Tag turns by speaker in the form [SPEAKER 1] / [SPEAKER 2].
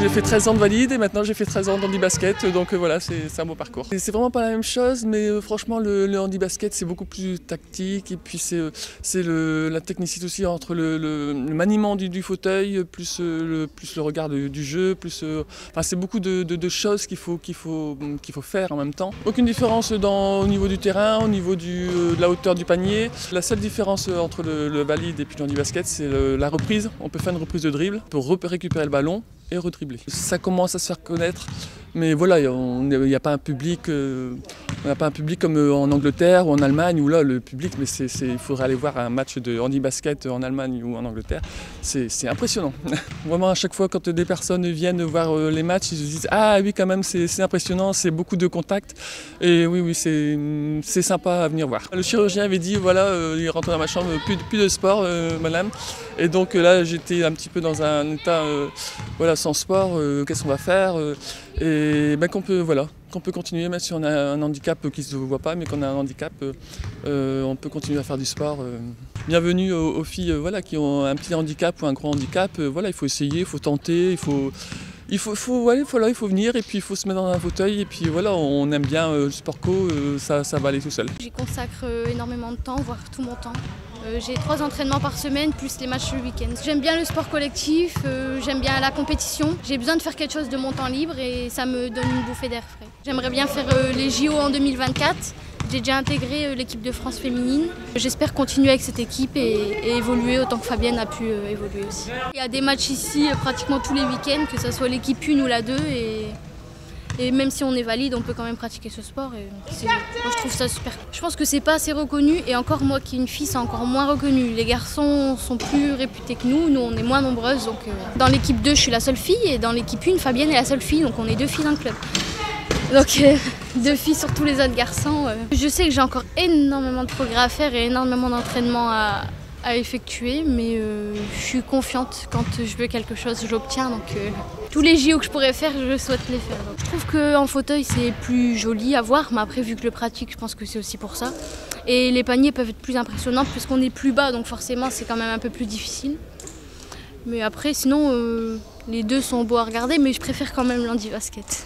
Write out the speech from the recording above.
[SPEAKER 1] J'ai fait 13 ans de valide et maintenant j'ai fait 13 ans d'handi-basket, donc voilà, c'est un beau parcours. C'est vraiment pas la même chose, mais franchement le handi-basket c'est beaucoup plus tactique et puis c'est la technicité aussi entre le maniement du fauteuil, plus le regard du jeu, enfin, c'est beaucoup de choses qu'il faut faire en même temps. Aucune différence au niveau du terrain, au niveau de la hauteur du panier. La seule différence entre le valide et puis le handi-basket, c'est la reprise. On peut faire une reprise de dribble pour récupérer le ballon et redribbler. Ça commence à se faire connaître, mais voilà, il n'y a pas un public, comme en Angleterre ou en Allemagne où là le public, mais il faudrait aller voir un match de handi-basket en Allemagne ou en Angleterre, c'est impressionnant. Vraiment à chaque fois quand des personnes viennent voir les matchs, ils se disent ah oui quand même c'est impressionnant, c'est beaucoup de contacts et oui c'est sympa à venir voir. Le chirurgien avait dit voilà il rentre dans ma chambre, plus de sport madame, et donc là j'étais un petit peu dans un état voilà, sans sport, qu'est-ce qu'on va faire et qu'on peut continuer, même si on a un handicap qui ne se voit pas, mais qu'on a un handicap, on peut continuer à faire du sport. Bienvenue aux filles voilà, qui ont un petit handicap ou un gros handicap. Voilà, il faut essayer, il faut tenter, il faut venir et puis il faut se mettre dans un fauteuil et puis voilà, on aime bien le sport co, ça va aller tout seul.
[SPEAKER 2] J'y consacre énormément de temps, voire tout mon temps. J'ai 3 entraînements par semaine plus les matchs le week-end. J'aime bien le sport collectif, j'aime bien la compétition. J'ai besoin de faire quelque chose de mon temps libre et ça me donne une bouffée d'air frais. J'aimerais bien faire les JO en 2024. J'ai déjà intégré l'équipe de France féminine. J'espère continuer avec cette équipe et évoluer autant que Fabienne a pu évoluer aussi. Il y a des matchs ici pratiquement tous les week-ends, que ce soit l'équipe 1 ou la 2. Et même si on est valide, on peut quand même pratiquer ce sport. Et moi, je trouve ça super. Je pense que c'est pas assez reconnu et encore moi qui est une fille, c'est encore moins reconnu. Les garçons sont plus réputés que nous on est moins nombreuses. Donc, dans l'équipe 2, je suis la seule fille et dans l'équipe 1, Fabienne est la seule fille. Donc on est 2 filles dans le club. Donc 2 filles sur tous les autres garçons. Je sais que j'ai encore énormément de progrès à faire et énormément d'entraînement à effectuer, mais je suis confiante quand je veux quelque chose, je l'obtiens. Donc tous les JO que je pourrais faire, je souhaite les faire. Donc, je trouve qu'en fauteuil, c'est plus joli à voir, mais après, vu que je le pratique, je pense que c'est aussi pour ça. Et les paniers peuvent être plus impressionnants puisqu'on est plus bas, donc forcément, c'est quand même un peu plus difficile. Mais après, sinon, les deux sont beaux à regarder, mais je préfère quand même l'handi-basket.